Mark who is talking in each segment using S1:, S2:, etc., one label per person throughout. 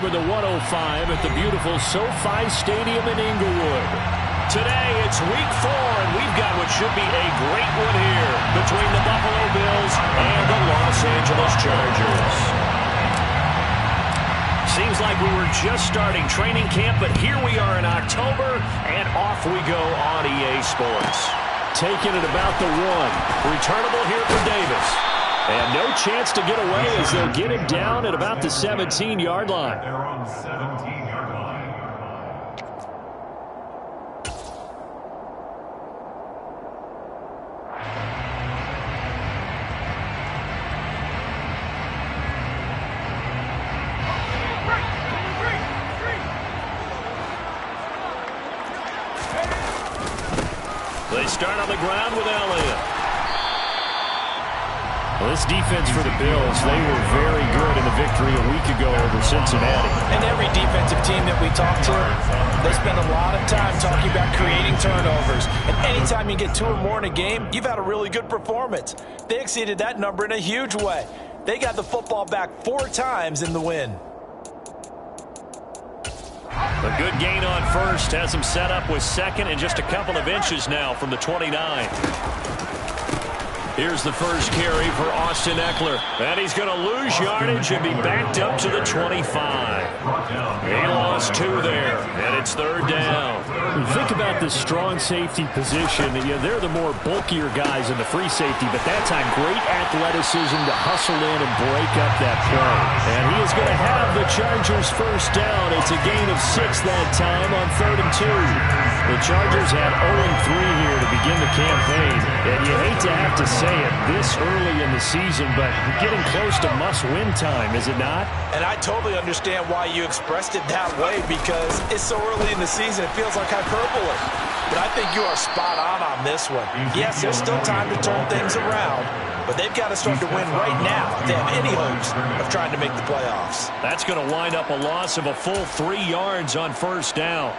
S1: number the 105 at the beautiful SoFi Stadium in Inglewood. Today, it's week 4, and we've got what should be a great one here between the Buffalo Bills and the Los Angeles Chargers. Seems like we were just starting training camp, but here we are in October, and off we go on EA Sports. Taking it about the 1. Returnable here for Davis. And no chance to get away as they'll get him down at about the 17-yard line.
S2: They're on the 17-yard line.
S1: They start on the ground with Elliott. Well, this defense for the Bills, they were very good in the victory a week ago over Cincinnati.
S3: And every defensive team that we talk to, they spend a lot of time talking about creating turnovers. And anytime you get 2 or more in a game, you've had a really good performance. They exceeded that number in a huge way. They got the football back 4 times in the win.
S1: A good gain on first has him set up with second and just a couple of inches now from the 29. Here's the first carry for Austin Eckler. And he's going to lose yardage and be backed up to the 25. He lost 2 there, and it's 3rd down.
S4: When you think about this strong safety position, they're the more bulkier guys in the free safety, but that time great athleticism to hustle in and break up that play.
S1: And he is going to have the Chargers first down. It's a gain of 6 that time on 3rd and 2. The Chargers had 0-3 here to begin the campaign, and you hate to have to say it this early in the season, but getting close to must-win time, is it not?
S3: And I totally understand why you expressed it that way, because it's so early in the season, it feels like hyperbole. But I think you are spot on this one. Yes, there's still time to turn things around, but they've got to start to win right now if they have any hopes of trying to make the playoffs.
S1: That's going to wind up a loss of a full 3 yards on first down.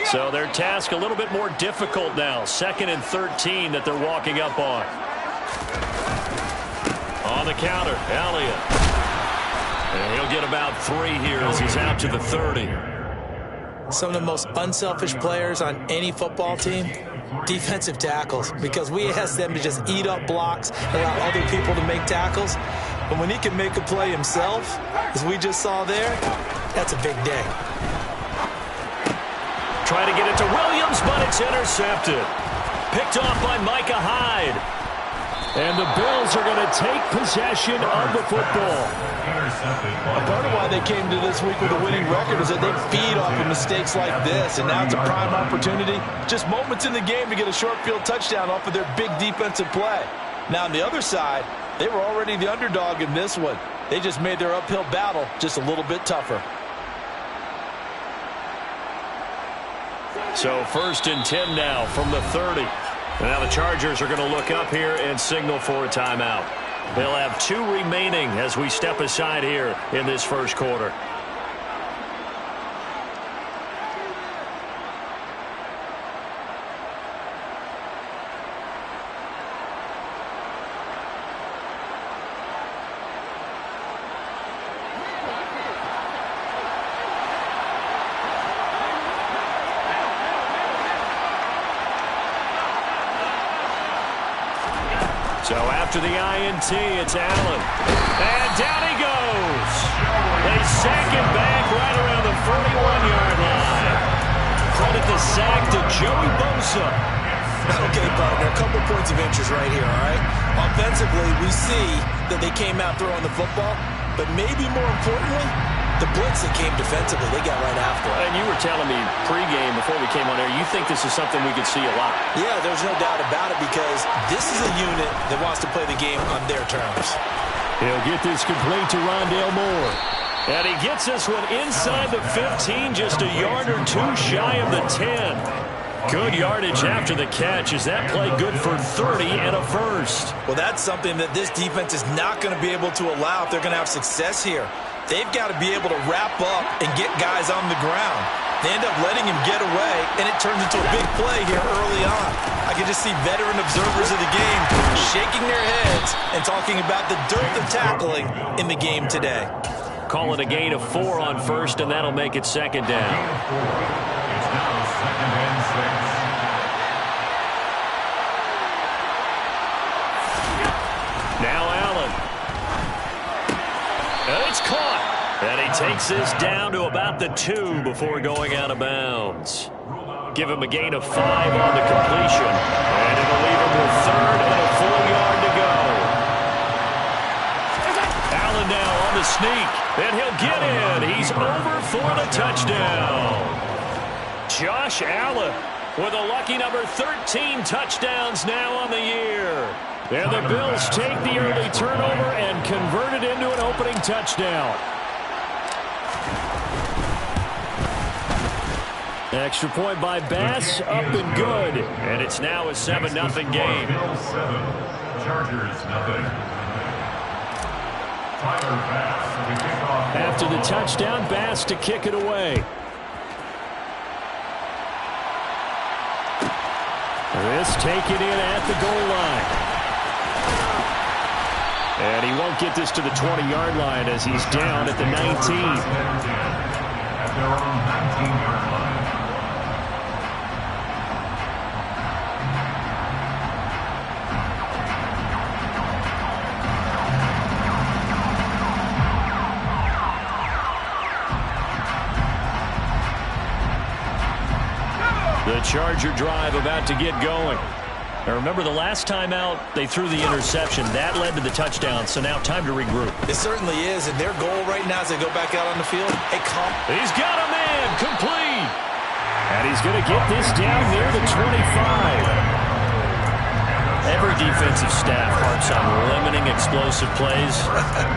S1: So their task a little bit more difficult now. 2nd and 13 that they're walking up on. On the counter, Elliott. And he'll get about 3 here as he's out to the 30.
S3: Some of the most unselfish players on any football team, defensive tackles, because we ask them to just eat up blocks, allow other people to make tackles. But when he can make a play himself, as we just saw there, that's a big day.
S1: Trying to get it to Williams, but it's intercepted. Picked off by Micah Hyde. And the Bills are going to take possession of the football.
S3: A part of why they came to this week with a winning record is that they feed off of mistakes like this, and now it's a prime opportunity. Just moments in the game to get a short field touchdown off of their big defensive play. Now on the other side, they were already the underdog in this one. They just made their uphill battle just a little bit tougher.
S1: So 1st and 10 now from the 30. And now the Chargers are going to look up here and signal for a timeout. They'll have 2 remaining as we step aside here in this first quarter. So after the INT, it's Allen. And down he goes. They sack him back right around the 41-yard line. Credit the sack to Joey Bosa.
S3: Okay, partner, a couple points of interest right here, all right? Offensively, we see that they came out throwing the football, but maybe more importantly, the blitz that came defensively, they got right after it.
S1: And you were telling me pregame before we came on air, you think this is something we could see a lot.
S3: Yeah, there's no doubt about it, because this is a unit that wants to play the game on their terms.
S4: He'll get this complete to Rondale Moore.
S1: And he gets this one inside the 15, just a yard or 2 shy of the 10. Good yardage after the catch. Is that play good for 30 and a first?
S3: Well, that's something that this defense is not going to be able to allow if they're going to have success here. They've got to be able to wrap up and get guys on the ground. They end up letting him get away, and it turns into a big play here early on. I I can just see veteran observers of the game shaking their heads and talking about the dearth of tackling in the game today.
S4: Call it a gain of 4 on first, and that'll make it second down.
S2: It's now 2nd and 6.
S4: Now Allen. And it's caught. And he takes this down to about the 2 before going out of bounds. Give him a gain of 5 on the completion. And it'll leave him with 3rd and a full yard to go. Allen now on the sneak. And he'll get in. He's over for the touchdown. Josh Allen with a lucky number 13 touchdowns now on the year. And the Bills take the early turnover and convert it into an opening touchdown. Extra point by Bass, up and good. And it's now a 7-0 game.
S2: Bills 7, Chargers nothing. Tyler Bass to kick off.
S4: After the touchdown, Bass to kick it away. This taken in at the goal line. And he won't get this to the 20-yard line as he's down at the 19.
S2: At their own 19-yard line.
S4: The Charger drive about to get going. Now remember, the last time out, they threw the interception. That led to the touchdown, so now time to regroup.
S3: It certainly is, and their goal right now as they go back out on the field,
S4: He's got a man, complete. And he's going to get this down near the 25. Every defensive staff harps on limiting explosive plays.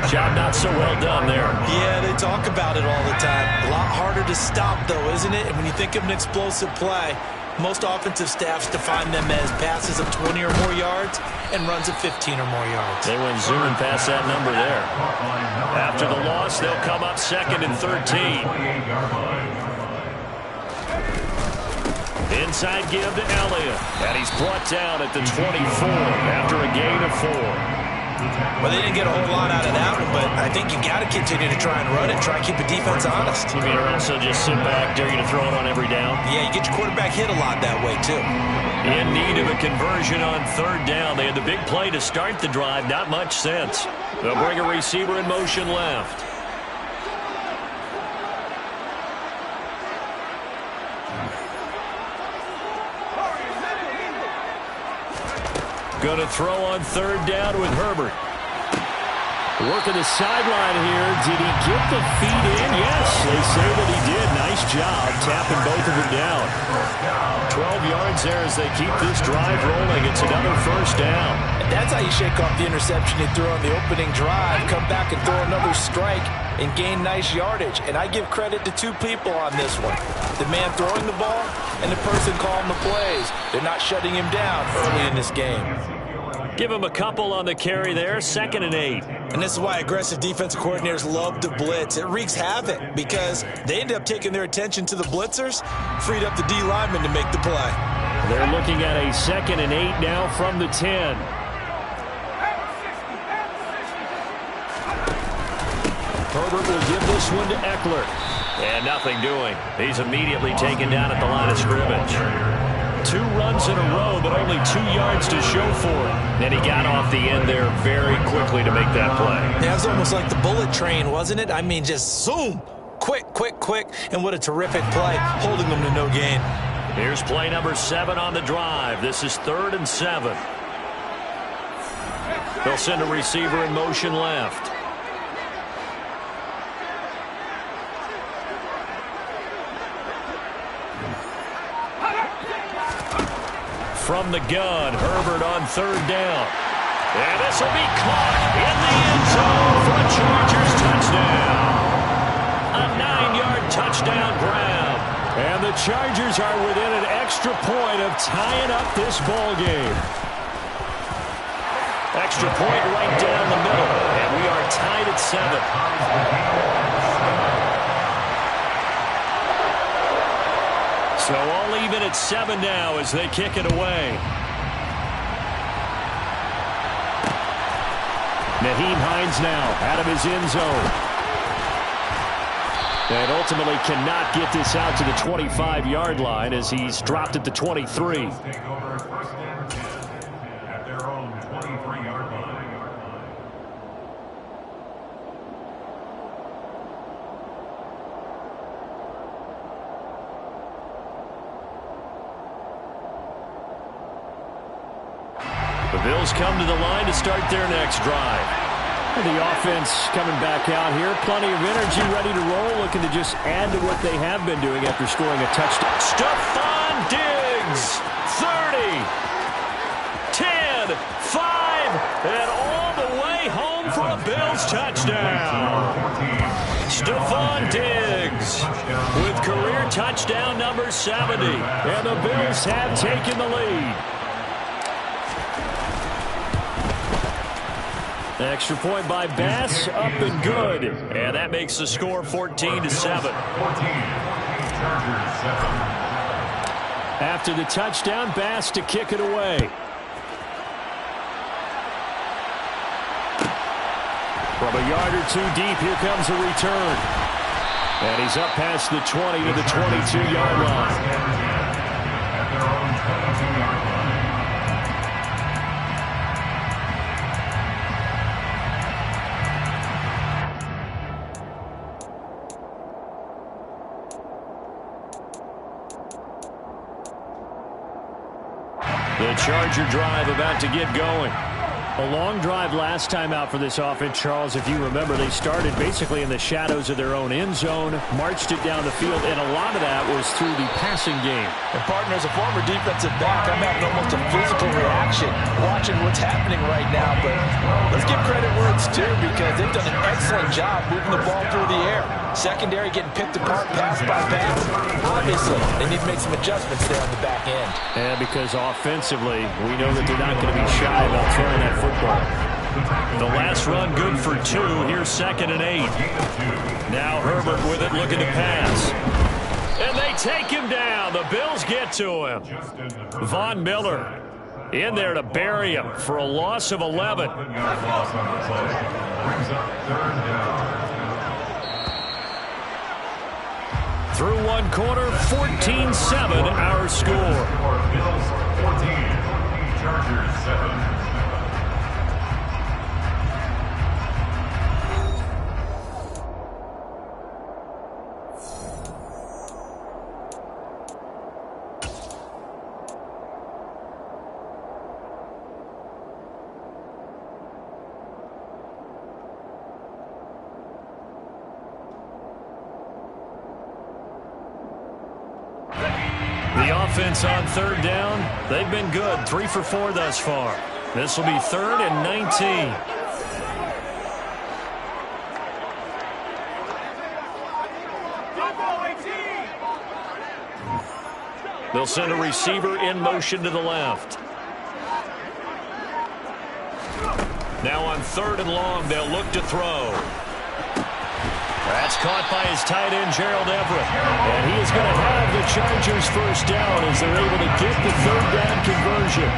S4: Job not so well done there.
S3: Yeah, they talk about it all the time. A lot harder to stop, though, isn't it? And when you think of an explosive play, most offensive staffs define them as passes of 20 or more yards and runs of 15 or more yards.
S4: They went zooming past that number there. After the loss, they'll come up 2nd and 13. Inside give to Elliott. And he's brought down at the 24 after a gain of 4.
S3: Well, they didn't get a whole lot out of that one, but I think you got to continue to try and run it, try and keep the defense honest.
S4: You mean also just sit back, dare you to throw it on every down?
S3: Yeah, you get your quarterback hit a lot that way, too.
S4: In need of a conversion on 3rd down. They had the big play to start the drive. Not much sense. They'll bring a receiver in motion left. Going to throw on 3rd down with Herbert. Working the sideline here. Did he get the feet in? Yes, they say that he did. Nice job tapping both of them down. 12 yards there as they keep this drive rolling. It's another 1st down.
S3: And that's how you shake off the interception you threw on the opening drive. Come back and throw another strike and gain nice yardage. And I give credit to 2 people on this one. The man throwing the ball and the person calling the plays. They're not shutting him down early in this game.
S4: Give him a couple on the carry there. 2nd and 8.
S3: And this is why aggressive defensive coordinators love to blitz. It wreaks havoc because they end up taking their attention to the blitzers, freed up the D lineman to make the play.
S4: They're looking at a 2nd and 8 now from the 10. Herbert will give this one to Eckler. And nothing doing. He's immediately taken down at the line of scrimmage. 2 runs in a row, but only 2 yards to show for it. And he got off the end there very quickly to make that play.
S3: Yeah, it was almost like the bullet train, wasn't it? I mean, just zoom. Quick, quick, quick. And what a terrific play, holding them to no gain.
S4: Here's play number 7 on the drive. This is 3rd and 7. They'll send a receiver in motion left. From the gun, Herbert on 3rd down. And this will be caught in the end zone for a Chargers touchdown. A 9-yard touchdown grab. And the Chargers are within an extra point of tying up this ball game. Extra point right down the middle. And we are tied at 7. So all even at 7 now as they kick it away.
S1: Nyheim Hines now out of his end zone. And ultimately cannot get this out to the 25-yard line as he's dropped at the 23.
S2: Take over first and 10 at their own 23-yard line.
S1: The Bills come to the line to start their next drive. And the offense coming back out here. Plenty of energy, ready to roll, looking to just add to what they have been doing after scoring a touchdown. Stephon Diggs, 30, 10, 5, and all the way home for a Bills touchdown. Stephon Diggs with career touchdown number 70. And the Bills have taken the lead. Extra point by Bass, up and good. And that makes the score 14-7.
S2: 14, Chargers 7.
S1: After the touchdown, Bass to kick it away. From a yard or two deep, here comes a return. And he's up past the 20 to the 22-yard line.
S2: At their own 22-yard line.
S1: The Charger drive about to get going. A long drive last time out for this offense, Charles. If you remember, they started basically in the shadows of their own end zone, marched it down the field, and a lot of that was through the passing game.
S3: And partner, as a former defensive back, I'm having almost a physical reaction watching what's happening right now. But let's give credit where it's due, because they've done an excellent job moving the ball through the air. Secondary getting picked apart pass by pass. Obviously, they need to make some adjustments there on the back end.
S1: And because offensively, we know that they're not going to be shy about throwing that football. The last run good for 2. Here's 2nd and 8. Now Herbert with it, looking to pass. And they take him down. The Bills get to him. Von Miller in there to bury him for a loss of 11.
S2: Brings up 3rd down.
S1: Through one quarter, 14-7 our score.
S2: Bills 14, Chargers 7.
S1: The offense on 3rd down, they've been good. 3 for 4 thus far. This will be 3rd and 19. They'll send a receiver in motion to the left. Now on 3rd and long, they'll look to throw. That's caught by his tight end, Gerald Everett. And he is going to have the Chargers first down as they're able to get the 3rd down conversion.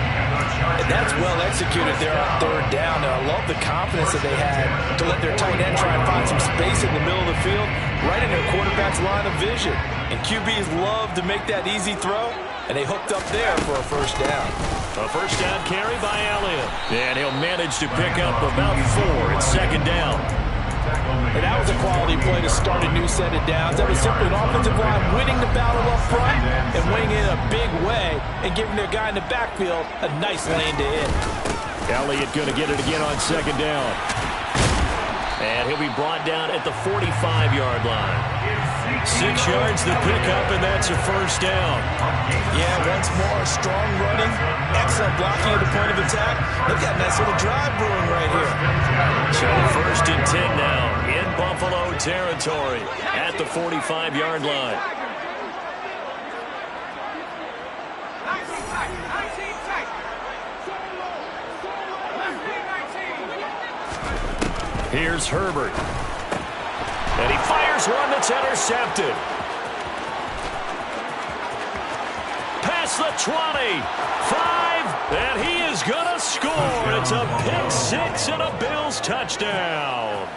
S3: And that's well executed there on 3rd down. And I love the confidence that they had to let their tight end try and find some space in the middle of the field, right in their quarterback's line of vision. And QBs love to make that easy throw, and they hooked up there for a first down.
S1: A first down carry by Elliott. And he'll manage to pick up about 4. It's 2nd down.
S3: And that was a quality play to start a new set of downs. That was simply an offensive line winning the battle up front and winning it in a big way and giving their guy in the backfield a nice lane to hit.
S1: Elliott going to get it again on 2nd down. And he'll be brought down at the 45-yard line. 6 yards to pick up, and that's a first down.
S3: Yeah, once more, strong running, excellent blocking at the point of attack. They've got a nice little drive brewing right here.
S1: So 1st and 10 now in Buffalo territory at the 45-yard line. Here's Herbert. And he fires one that's intercepted. Past the 20. 5. And he is going to score. It's a pick 6 and a
S4: Bills touchdown.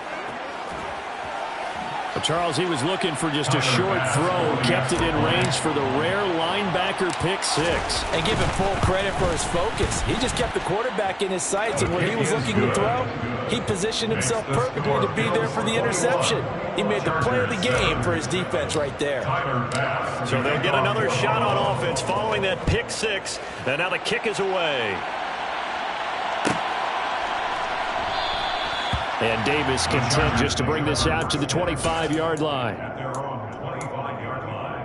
S1: Well, Charles, he was looking for just a short throw, kept it in range for the rare linebacker pick six.
S3: And give him full credit for his focus. He just kept the quarterback in his sights, and when he was looking to throw, he positioned himself perfectly to be there for the interception. He made the play of the game for his defense right there.
S4: So they'll get another shot on offense following that pick six, and now the kick is away.
S1: And Davis content just to bring this out to the 25-yard line.
S2: At their own 25-yard line.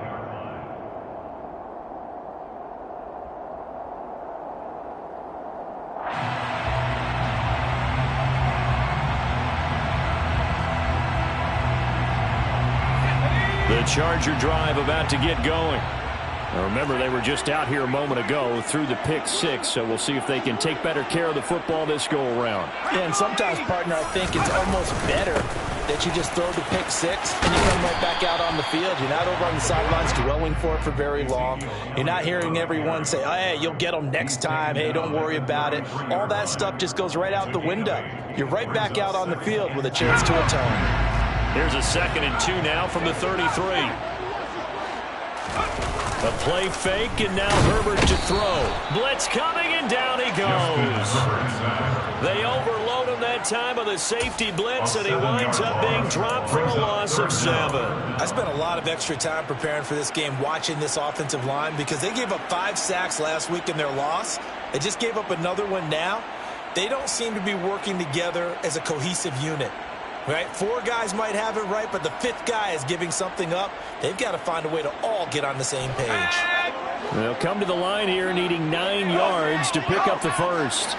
S1: The Charger drive about to get going. Now remember, they were just out here a moment ago through the pick six, so we'll see if they can take better care of the football this go-around.
S3: Yeah, and sometimes, partner, I think it's almost better that you just throw the pick six and you come right back out on the field. You're not over on the sidelines dwelling for it for very long. You're not hearing everyone say, oh, hey, you'll get them next time. Hey, don't worry about it. All that stuff just goes right out the window. You're right back out on the field with a chance to atone.
S4: Here's a 2nd and 2 now from the 33. A play fake, and now Herbert to throw. Blitz coming, and down he goes. They overload him that time with a safety blitz, and he winds up being dropped for a loss of 7.
S3: I spent a lot of extra time preparing for this game watching this offensive line because they gave up 5 sacks last week in their loss. They just gave up another one now. They don't seem to be working together as a cohesive unit. Right? 4 guys might have it right, but the 5th guy is giving something up. They've got to find a way to all get on the same page.
S1: They'll come to the line here needing 9 yards to pick up the first.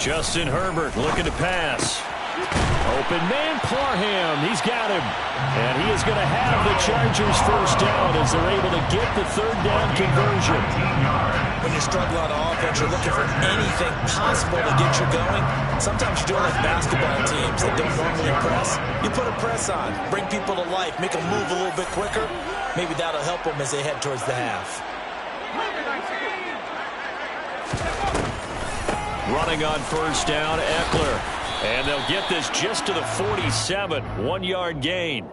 S4: Justin Herbert looking to pass.
S1: Open man, Parham. He's got him. And he is going to have the Chargers first down as they're able to get the 3rd down conversion.
S3: When you struggle on offense, you're looking for anything possible to get you going. Sometimes you're doing like basketball teams that don't normally press. You put a press on, bring people to life, make them move a little bit quicker. Maybe that'll help them as they head towards the half.
S4: Running on first down, Eckler. And they'll get this just to the 47, 1-yard gain.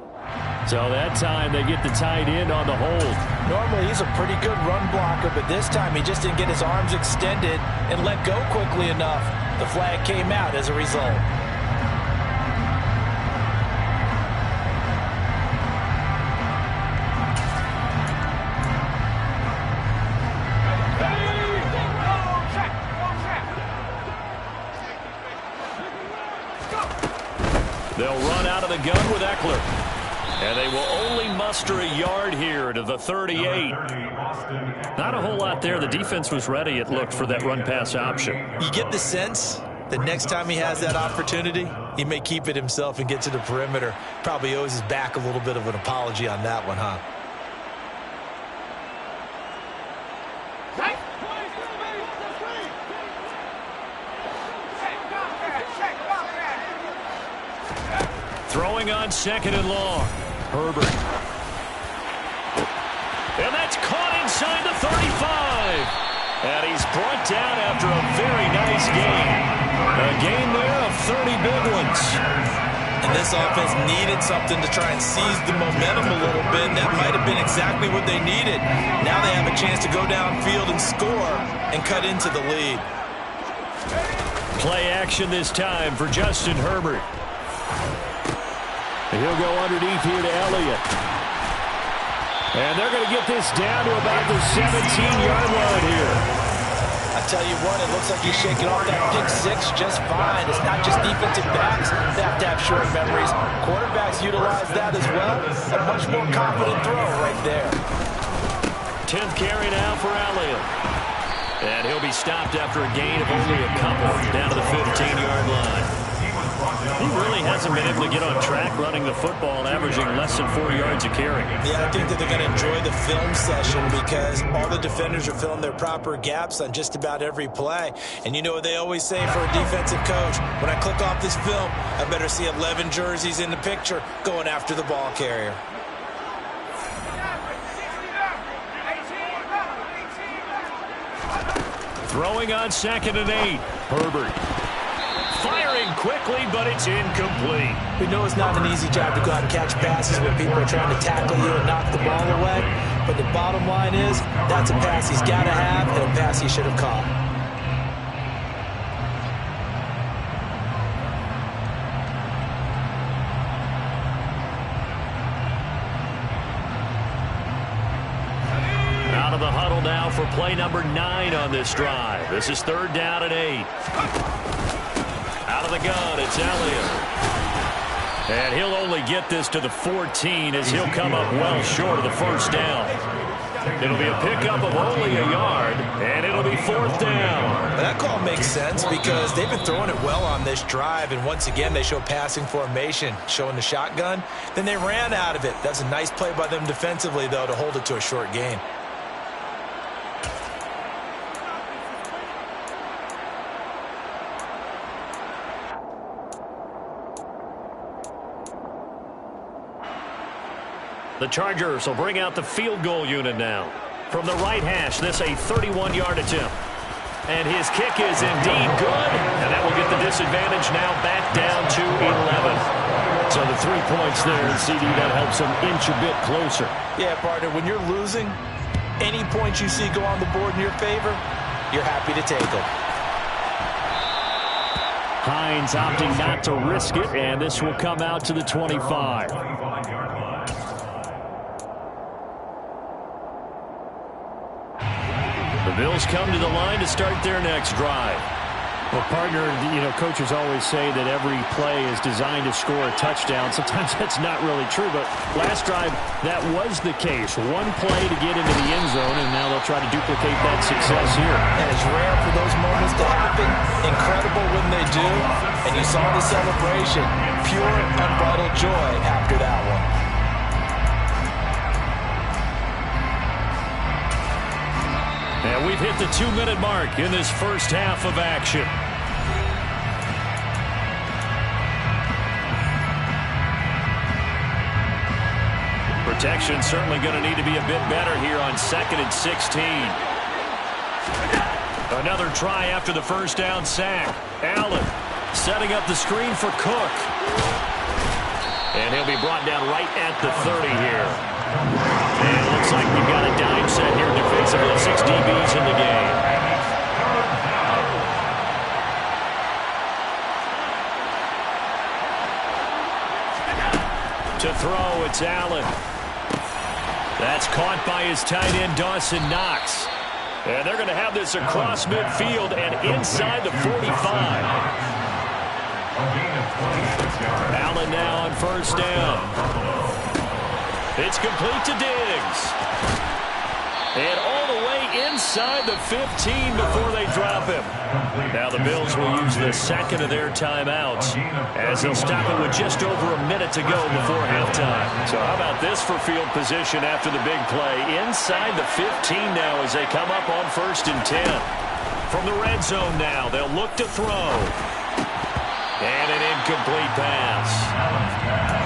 S1: So that time they get the tight end on the hold.
S3: Normally he's a pretty good run blocker, but this time he just didn't get his arms extended and let go quickly enough. The flag came out as a result.
S4: They'll run out of the gun with Eckler. And they will only muster a yard here to the 38.
S1: Not a whole lot there. The defense was ready, it looked, for that run-pass option.
S3: You get the sense that next time he has that opportunity, he may keep it himself and get to the perimeter. Probably owes his back a little bit of an apology on that one, huh?
S4: Throwing on 2nd and long. Herbert. And that's caught inside the 35. And he's brought down after a very nice gain. A gain there of 30 big ones.
S3: And this offense needed something to try and seize the momentum a little bit. And that might have been exactly what they needed. Now they have a chance to go downfield and score and cut into the lead.
S4: Play action this time for Justin Herbert.
S1: He'll go underneath here to Elliott. And they're going to get this down to about the 17-yard line here.
S3: I tell you what, it looks like he's shaking off that pick six just fine. It's not just defensive backs that have to have short memories. Quarterbacks utilize that as well. A much more confident throw right there.
S4: 10th carry now for Elliott. And he'll be stopped after a gain of only a couple down to the 15-yard line.
S1: He really hasn't been able to get on track running the football, averaging less than 4 yards a carry.
S3: Yeah, I think that they're going to enjoy the film session because all the defenders are filling their proper gaps on just about every play. And you know what they always say for a defensive coach? When I click off this film, I better see 11 jerseys in the picture going after the ball carrier.
S1: Throwing on 2nd and 8. Herbert. Firing quickly, but it's incomplete.
S3: We know it's not an easy job to go out and catch passes when people are trying to tackle you and knock the ball away. But the bottom line is, that's a pass he's got to have and a pass he should have caught.
S1: Out of the huddle now for play number 9 on this drive. This is 3rd down and 8. Out of the gun, it's Elliott. And he'll only get this to the 14 as he'll come up well short of the 1st down. It'll be a pickup of only a yard, and it'll be 4th down.
S3: That call makes sense because they've been throwing it well on this drive, and once again they show passing formation, showing the shotgun. Then they ran out of it. That's a nice play by them defensively, though, to hold it to a short gain.
S1: The Chargers will bring out the field goal unit now. From the right hash, this a 31-yard attempt. And his kick is indeed good. And that will get the disadvantage now back down to 11. So the 3 points there, and CD, that helps him inch a bit closer.
S3: Yeah, partner, when you're losing, any points you see go on the board in your favor, you're happy to take them.
S1: Hines opting not to risk it, and this will come out to the 25. The Bills come to the line to start their next drive. Well, partner, coaches always say that every play is designed to score a touchdown. Sometimes that's not really true, but last drive, that was the case. One play to get into the end zone, and now they'll try to duplicate that success here.
S3: And it's rare for those moments to happen. Incredible when they do. And you saw the celebration. Pure, unbridled joy after that one.
S1: And we've hit the 2-minute mark in this first half of action. Protection certainly going to need to be a bit better here on 2nd and 16. Another try after the first down sack. Allen setting up the screen for Cook. And he'll be brought down right at the 30 here. And it looks like we've got a dime set here defensively. 6 DBs in the game. To throw, it's Allen. That's caught by his tight end, Dawson Knox. And they're going to have this across midfield and inside the 45. Allen now on 1st down. It's complete to Diggs. And all the way inside the 15 before they drop him. Now the Bills will use the 2nd of their timeouts as they'll stop it with just over a minute to go before halftime. So how about this for field position after the big play? Inside the 15 now as they come up on 1st and 10. From the red zone now, they'll look to throw. And an incomplete pass.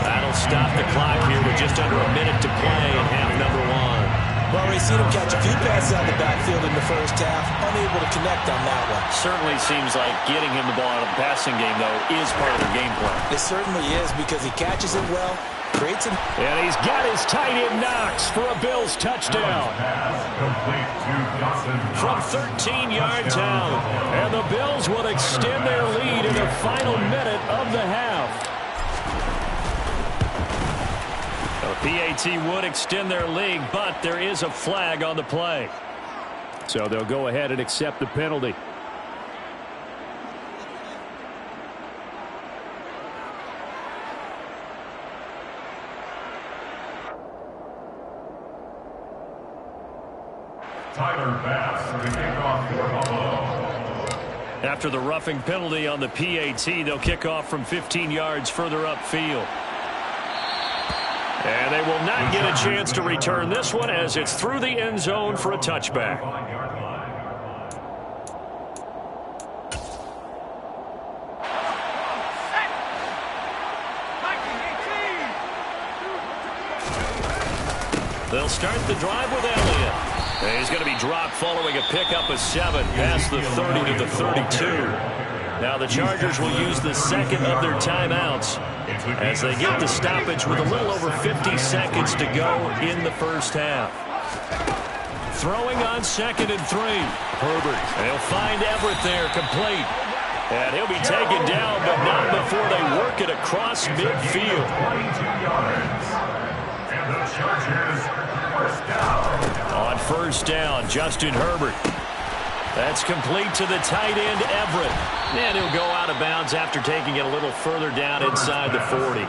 S1: That'll stop the clock here with just under a minute to play in half number 1.
S3: Well, we've seen him catch a few passes out of the backfield in the first half, unable to connect on that one.
S1: Certainly seems like getting him the ball out of the passing game, though, is part of their game plan.
S3: It certainly is because he catches it well, creates an...
S1: And he's got his tight end Knox for a Bills touchdown. From 13 yards out. And the Bills will extend their lead in the final minute of the half. The PAT would extend their lead, but there is a flag on the play. So they'll go ahead and accept the penalty.
S2: Tyler Bass to kick off for Buffalo.
S1: After the roughing penalty on the PAT, they'll kick off from 15 yards further upfield. And they will not get a chance to return this one as it's through the end zone for a touchback. They'll start the drive with Elliott. And he's going to be dropped following a pickup of 7 past the 30 to the 32. Now the Chargers will use the second of their timeouts as they get the stoppage with a little over 50 seconds to go in the first half. Throwing on 2nd and 3. Herbert. They'll find Everett there, complete. And he'll be taken down, but not before they work it across midfield.
S2: 22 yards. And the Chargers first down.
S1: On first down, Justin Herbert. That's complete to the tight end, Everett. And he'll go out of bounds after taking it a little further down inside the 40.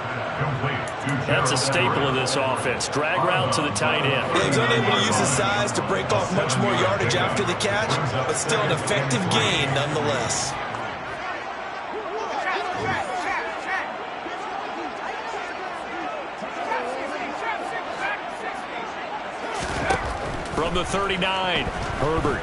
S1: That's a staple of this offense. Drag route to the tight end.
S3: Yeah, he's unable to use his size to break off much more yardage after the catch, but still an effective gain nonetheless.
S1: From the 39, Herbert.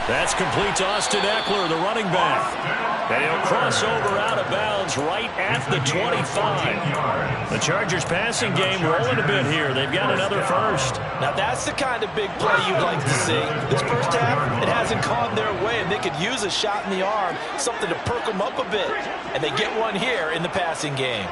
S1: That's complete to Austin Eckler, the running back. And he'll cross over out of bounds right at the 25. The Chargers passing game rolling a bit here. They've got another first.
S3: Now that's the kind of big play you'd like to see. This first half, it hasn't gone their way, and they could use a shot in the arm, something to perk them up a bit. And they get one here in the passing game.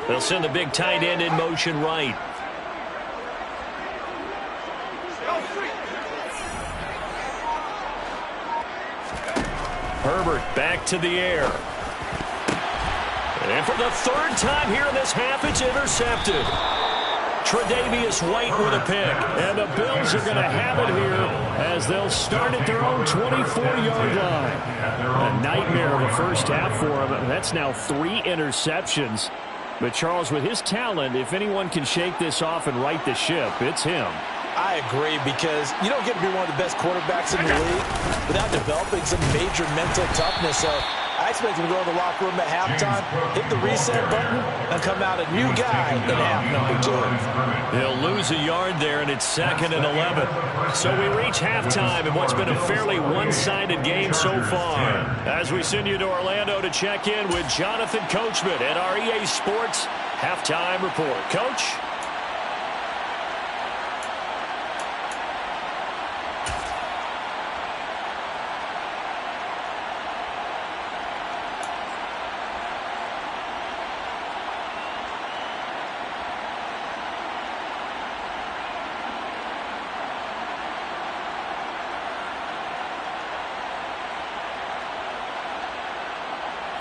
S1: They'll send the big tight end in motion right. Herbert back to the air. And for the 3rd time here in this half, it's intercepted. Tre'Davious White with a pick. And the Bills are going to have it here as they'll start at their own 24-yard line. A nightmare of a first half for them. That's now 3 interceptions. But Charles, with his talent, if anyone can shake this off and right the ship, it's him.
S3: I agree, because you don't get to be one of the best quarterbacks in the league without developing some major mental toughness. So I expect him to go to the locker room at halftime, hit the reset button, and come out a new guy in half number 2.
S1: He'll lose a yard there, and it's 2nd and 11. So we reach halftime in what's been a fairly one-sided game so far. As we send you to Orlando to check in with Jonathan Coachman at our EA Sports Halftime Report. Coach?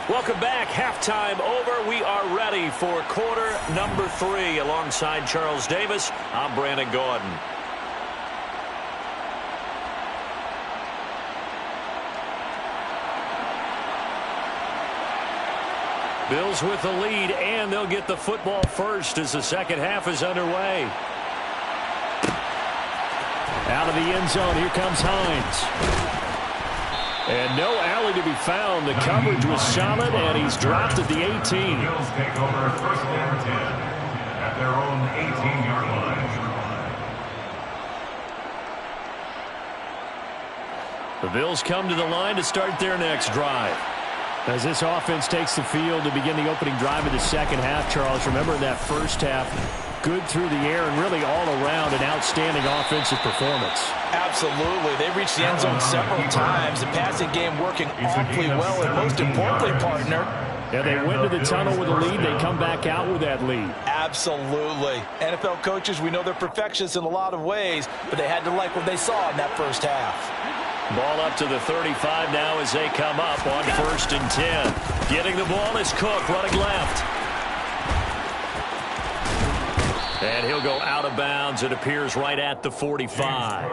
S1: Welcome back. Halftime over. We are ready for quarter number 3. Alongside Charles Davis, I'm Brandon Gordon. Bills with the lead, and they'll get the football first as the second half is underway. Out of the end zone, here comes Hines. And no alley to be found. The coverage was solid, and he's dropped at the 18.
S2: Bills take over 1st and 10 at their own 18-yard line.
S1: The Bills come to the line to start their next drive. As this offense takes the field to begin the opening drive of the second half, Charles, remember in that first half, good through the air and really all around an outstanding offensive performance.
S3: Absolutely. They reached the end zone several times. The passing game working awfully well, and most importantly, partner,
S1: yeah, they went to the tunnel with a lead. They come back out with that lead.
S3: Absolutely. NFL coaches, we know they're perfectionists in a lot of ways, but they had to like what they saw in that first half.
S1: Ball up to the 35 now as they come up on 1st and 10. Getting the ball is Cook running left. And he'll go out of bounds. It appears right at the 45.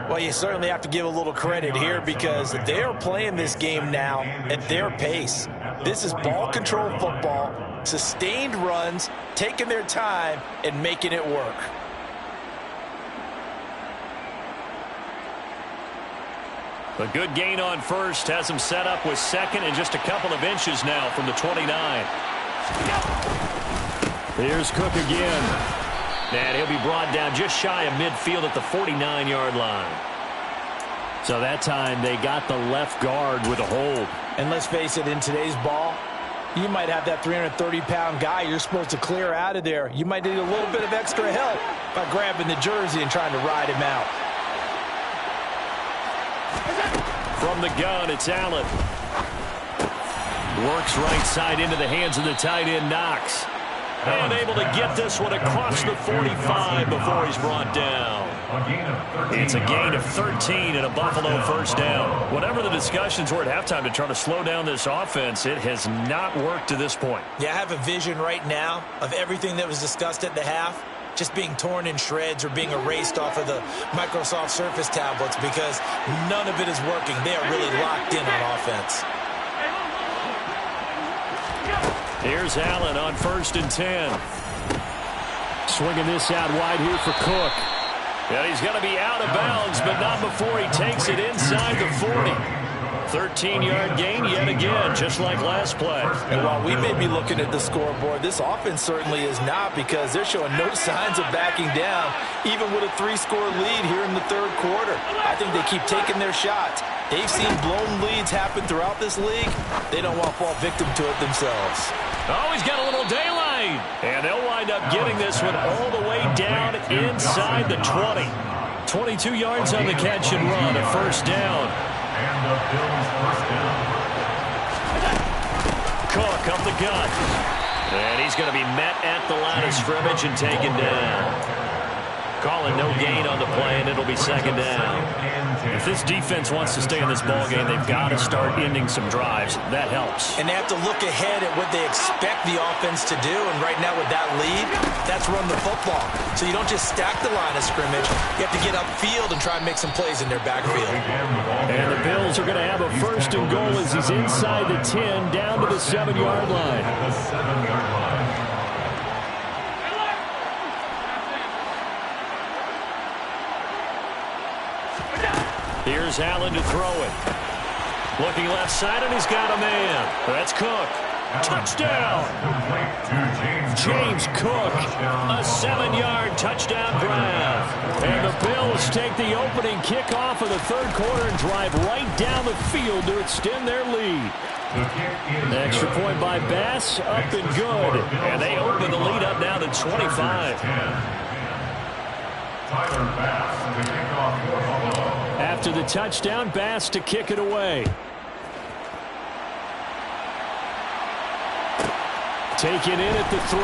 S3: Well, you certainly have to give a little credit here because they are playing this game now at their pace. This is ball control football. Sustained runs, taking their time, and making it work.
S4: A good gain on first has him set up with second and just a couple of inches now from the 29. Here's Cook again. And he'll be brought down just shy of midfield at the 49-yard line. So that time they got the left guard with a hold.
S3: And let's face it, in today's ball, you might have that 330-pound guy you're supposed to clear out of there. You might need a little bit of extra help by grabbing the jersey and trying to ride him out.
S4: From the gun, it's Allen. Works right side into the hands of the tight end, Knox. And able to get this one across the 45 before he's brought down. It's a gain of 13 and a Buffalo first down. Whatever the discussions were at halftime to try to slow down this offense, it has not worked to this point.
S5: Yeah, I have a vision right now of everything that was discussed at the half just being torn in shreds or being erased off of the Microsoft Surface tablets because none of it is working. They are really locked in on offense.
S4: Here's Allen on 1st and 10. Swinging this out wide here for Cook. And he's going to be out of bounds, but not before he takes it inside the 40. 13-yard gain yet again, just like last play.
S3: And while we may be looking at the scoreboard, this offense certainly is not, because they're showing no signs of backing down, even with a 3-score lead here in the third quarter. I think they keep taking their shots. They've seen blown leads happen throughout this league. They don't want to fall victim to it themselves.
S4: Oh, he's got a little daylight. And they'll wind up getting this one all the way down inside the 20. 22 yards on the catch and run, a first down.
S2: And the Bills first down.
S4: Cook up the gut. And he's going to be met at the line of scrimmage and taken down. Calling no gain on the play, and it'll be second down. If this defense wants to stay in this ballgame, they've got to start ending some drives. That helps.
S5: And they have to look ahead at what they expect the offense to do. And right now with that lead, that's run the football. So you don't just stack the line of scrimmage. You have to get upfield and try and make some plays in their backfield.
S1: And the Bills are going to have a 1st and goal as he's inside the 10, down to the 7-yard line.
S2: The 7-yard line.
S4: Here's Allen to throw it. Looking left side, and he's got a man. That's Cook. Touchdown! James Cook, a 7-yard touchdown grab. And the Bills take the opening kickoff of the third quarter and drive right down the field to extend their lead. Extra point by Bass, up and good. And they open the lead up now to 25.
S2: Tyler Bass, the kickoff for Buffalo.
S1: After the touchdown, Bass to kick it away. Take it in at the 3.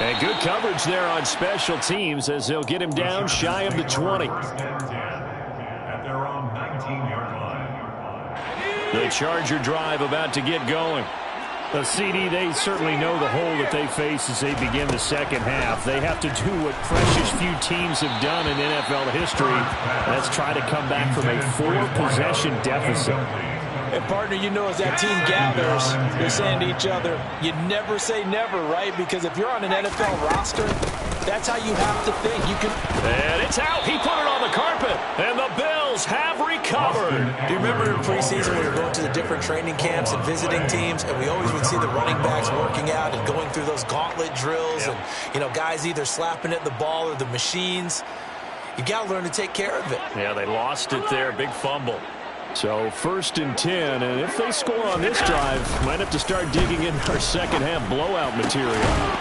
S1: And good coverage there on special teams as they'll get him down shy of the 20.
S2: First and 10 at their own 19-yard line.
S1: The Charger drive about to get going. The CD, they certainly know the hole that they face as they begin the second half. They have to do what precious few teams have done in NFL history. That's try to come back from a 4-possession deficit.
S3: And partner, you know, as that team gathers, they're saying to each other, you never say never, right? Because if you're on an NFL roster, that's how you have to think. You can.
S4: And it's out. He put it on the carpet. And the Bills have recovered.
S5: Do you remember in preseason when we were going to the different training camps and visiting teams, and we always would see the running backs working out and going through those gauntlet drills, and, you know, guys either slapping at the ball or the machines. You got to learn to take care of it.
S4: Yeah, they lost it there. Big fumble.
S1: So 1st and 10, and if they score on this drive, might have to start digging in our second half blowout material.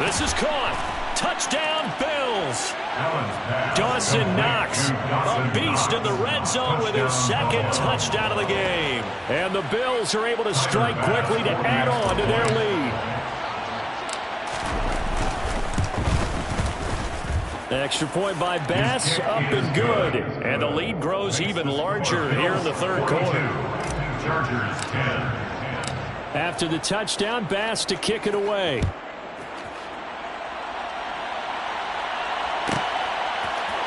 S4: This is caught. Touchdown, Bills. Dawson Knox, a beast in the red zone with his second touchdown of the game.
S1: And the Bills are able to strike quickly to add on to their lead. Extra point by Bass, up and good.
S4: And the lead grows even larger here in the third quarter.
S2: Chargers 10.
S1: After the touchdown, Bass to kick it away.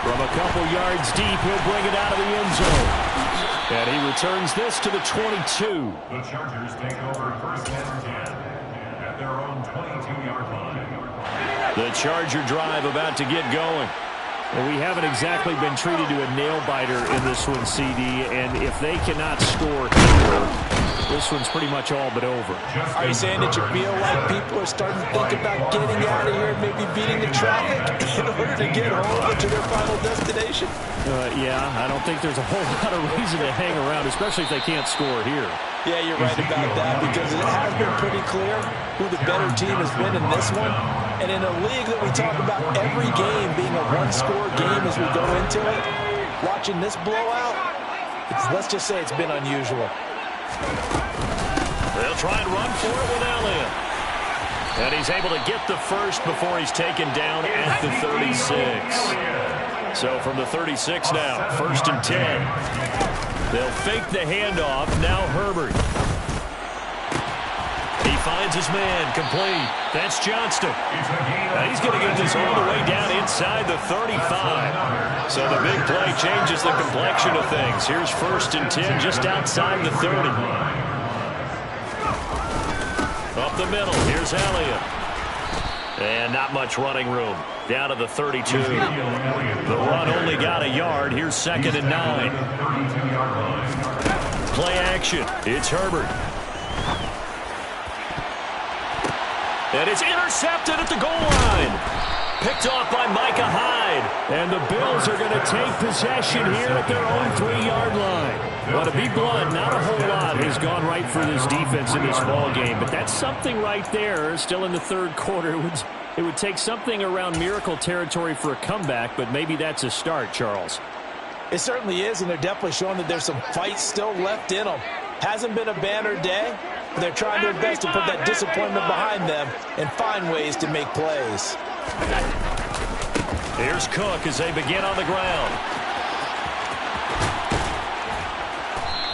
S1: From a couple yards deep, he'll bring it out of the end zone. And he returns this to the 22.
S2: The Chargers take over first and 10 at their own 22-yard line.
S1: The Charger drive about to get going. Well, we haven't exactly been treated to a nail-biter in this one, CD, and if they cannot score here, this one's pretty much all but over.
S3: Are you saying that you feel like people are starting to think about getting out of here and maybe beating the traffic in order to get home or to their final destination?
S1: Yeah, I don't think there's a whole lot of reason to hang around, especially if they can't score here.
S3: Yeah, you're right about that, because it has been pretty clear who the better team has been in this one. And in a league that we talk about every game being a one-score game as we go into it, watching this blowout, let's just say it's been unusual.
S1: They'll try and run for it with Elliott. And he's able to get the first before he's taken down at the 36. So from the 36 now, first and 10. They'll fake the handoff. Now Herbert. He finds his man, complete. That's Johnston. Now he's going to get this all the way down inside the 35. So the big play changes the complexion of things. Here's first and 10 just outside the 30. Up the middle, here's Elliott. And not much running room. Down to the 32. The run only got a yard. Here's second and 9. Play action. It's Herbert. And it's intercepted at the goal line. Picked off by Micah Hyde. And the Bills are going to take possession here at their own 3-yard line. Well, to be blunt, not a whole lot has gone right for this defense in this ball game, but that's something right there. Still in the third quarter. It would take something around miracle territory for a comeback, but maybe that's a start, Charles.
S3: It certainly is, and they're definitely showing that there's some fight still left in them. Hasn't been a banner day, but they're trying their best to put that disappointment behind them and find ways to make plays.
S1: Here's Cook as they begin on the ground.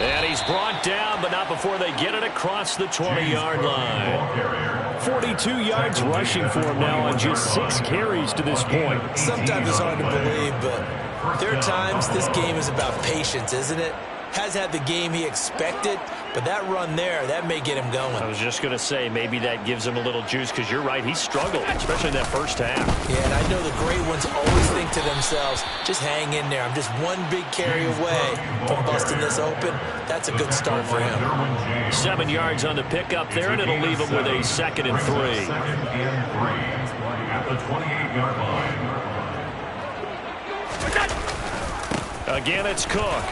S1: And he's brought down, but not before they get it across the 20-yard line. 42 yards rushing for him now on just 6 carries to this point.
S5: Sometimes it's hard to believe, but there are times this game is about patience, isn't it? Has had the game he expected, but that run there, that may get him going.
S1: I was just going to say, maybe that gives him a little juice, because you're right, he struggled, especially in that first half.
S5: Yeah, and I know the great ones always think to themselves, just hang in there. I'm just one big carry away from busting this open. That's a good start for him.
S1: 7 yards on the pickup there, and it'll leave him with a second and 3.
S2: At the 28-yard line.
S1: Again, it's Cook.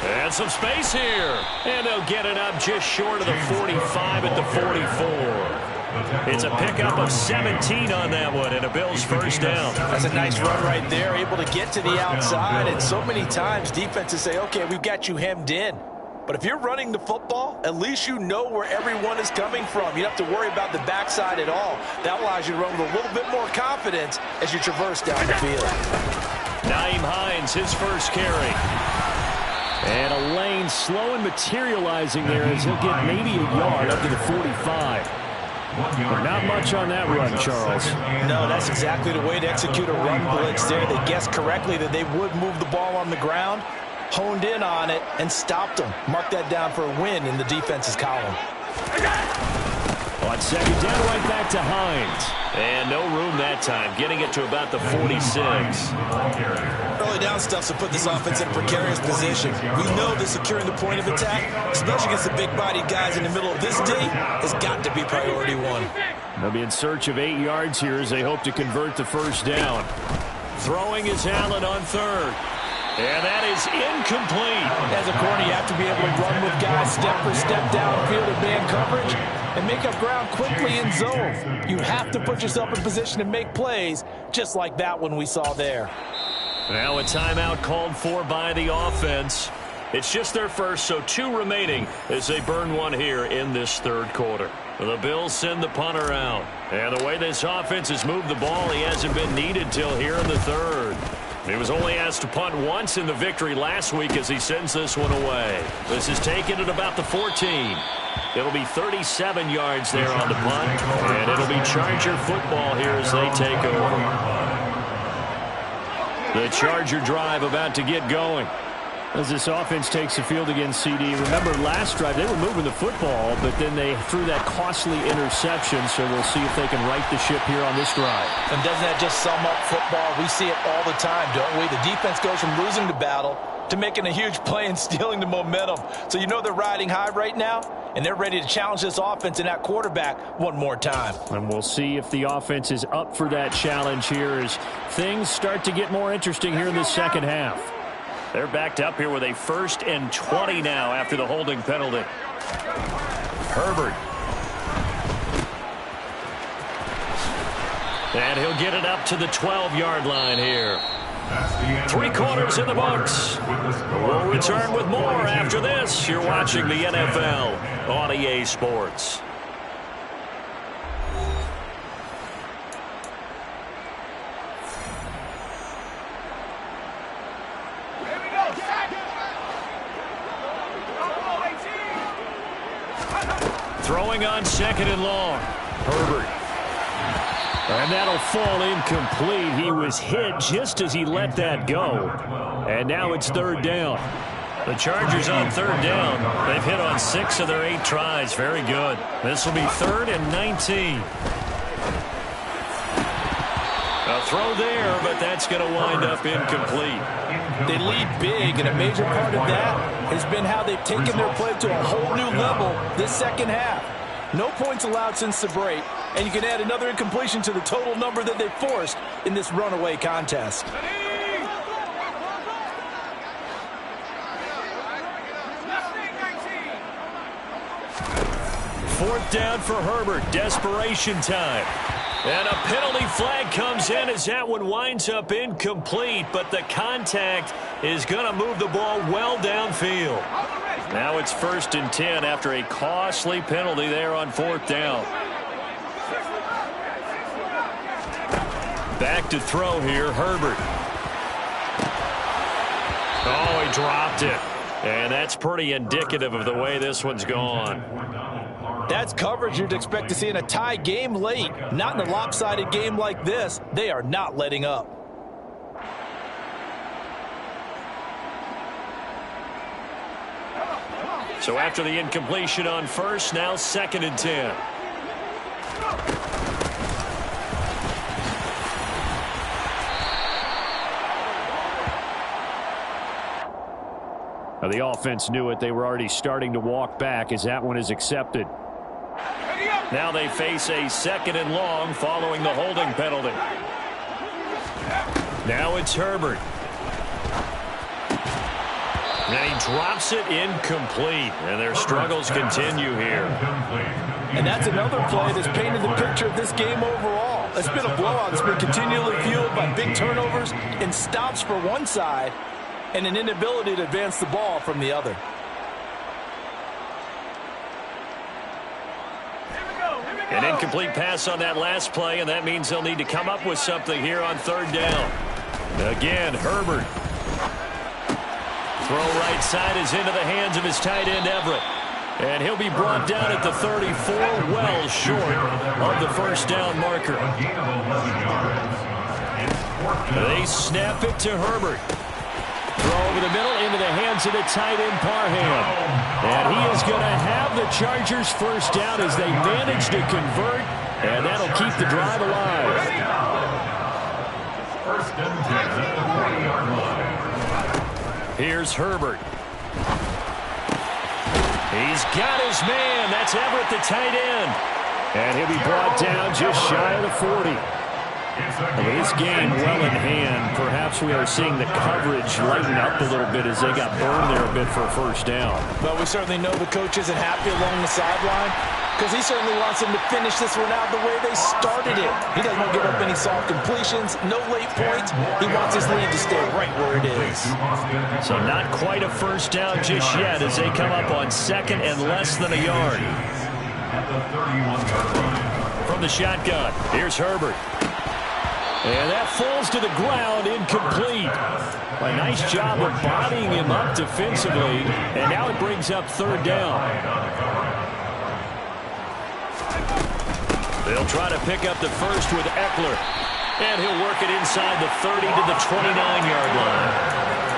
S1: And some space here. And they'll get it up just short of the 45 at the 44. It's a pickup of 17 on that one, and a Bills first down.
S3: That's a nice run right there, able to get to the outside. And so many times defenses say, okay, we've got you hemmed in. But if you're running the football, at least you know where everyone is coming from. You don't have to worry about the backside at all. That allows you to run with a little bit more confidence as you traverse down the field.
S1: Nyheim Hines, his first carry. And a lane slow and materializing there as he'll get maybe a yard up to the 45. But not much on that run, Charles.
S3: No, that's exactly the way to execute a run blitz there. They guessed correctly that they would move the ball on the ground, honed in on it, and stopped them. Mark that down for a win in the defense's column.
S1: On second down, right back to Hines. And no room that time, getting it to about the 46.
S5: Early down stuff to put this offense in a precarious position. We know that securing the point of attack, especially against the big-bodied guys in the middle of this D, has got to be priority one.
S1: They'll be in search of 8 yards here as they hope to convert the first down. Throwing is Allen on third. And that is incomplete.
S3: As a corner, you have to be able to run with guys step for step downfield in man coverage and make up ground quickly in zone. You have to put yourself in position to make plays, just like that one we saw there.
S1: Now a timeout called for by the offense. It's just their first, so 2 remaining as they burn one here in this third quarter. The Bills send the punter out. And the way this offense has moved the ball, he hasn't been needed till here in the third. He was only asked to punt once in the victory last week as he sends this one away. This is taken at about the 14. It'll be 37 yards there on the punt, and it'll be Charger football here as they take over. The Charger drive about to get going. As this offense takes the field against CD, remember last drive they were moving the football, but then they threw that costly interception, so we'll see if they can right the ship here on this drive.
S3: And doesn't that just sum up football? We see it all the time, don't we? The defense goes from losing the battle to making a huge play and stealing the momentum. So you know they're riding high right now, and they're ready to challenge this offense and that quarterback one more time.
S1: And we'll see if the offense is up for that challenge here as things start to get more interesting here in the second half.
S4: They're backed up here with a 1st and 20 now after the holding penalty. Herbert. And he'll get it up to the 12-yard line here. 3 quarters in the books. We'll return with more after this. You're watching the NFL on EA Sports. Throwing on 2nd and long. Herbert. And that'll fall incomplete. He was hit just as he let that go. And now it's 3rd down. The Chargers on 3rd down. They've hit on 6 of their 8 tries. Very good. This will be 3rd and 19. A throw there, but that's going to wind up incomplete.
S3: They lead big, and a major part of that has been how they've taken their play to a whole new level this second half. No points allowed since the break, and you can add another incompletion to the total number that they forced in this runaway contest.
S4: 4th down for Herbert. Desperation time. And a penalty flag comes in as that one winds up incomplete, but the contact is going to move the ball well downfield. Now it's 1st and 10 after a costly penalty there on 4th down. Back to throw here, Herbert. Oh, he dropped it. And that's pretty indicative of the way this one's gone.
S3: That's coverage you'd expect to see in a tie game late. Not in a lopsided game like this. They are not letting up.
S4: So after the incompletion on 1st, now 2nd and 10.
S1: Now the offense knew it. They were already starting to walk back as that one is accepted.
S4: Now they face a 2nd and long following the holding penalty. Now it's Herbert. And he drops it incomplete. And their struggles continue here.
S3: And that's another play that's painted the picture of this game overall. It's been a blowout. It's been continually fueled by big turnovers and stops for one side and an inability to advance the ball from the other.
S4: An incomplete pass on that last play, and that means they'll need to come up with something here on 3rd down. Again, Herbert. Throw right side is into the hands of his tight end, Everett. And he'll be brought down at the 34, well short of the 1st down marker. They snap it to Herbert. Throw over the middle into the hands of the tight end, Parham. And he is going to have the Chargers 1st down as they manage to convert, and that'll keep the drive alive.
S2: 1st and 10 at the 40-yard line.
S4: Here's Herbert. He's got his man. That's Everett, the tight end. And he'll be brought down just shy of the 40. This game well in hand. Perhaps we are seeing the coverage lighten up a little bit as they got burned there a bit for a 1st down.
S3: But we certainly know the coach isn't happy along the sideline because he certainly wants them to finish this one out the way they started it. He doesn't want to give up any soft completions, no late points. He wants his lead to stay right where it is.
S4: So not quite a 1st down just yet as they come up on 2nd and less than a yard. From the shotgun, here's Herbert. And that falls to the ground, incomplete. A nice job of bodying him up defensively, and now it brings up 3rd down. They'll try to pick up the 1st with Eckler, and he'll work it inside the 30 to the 29-yard line.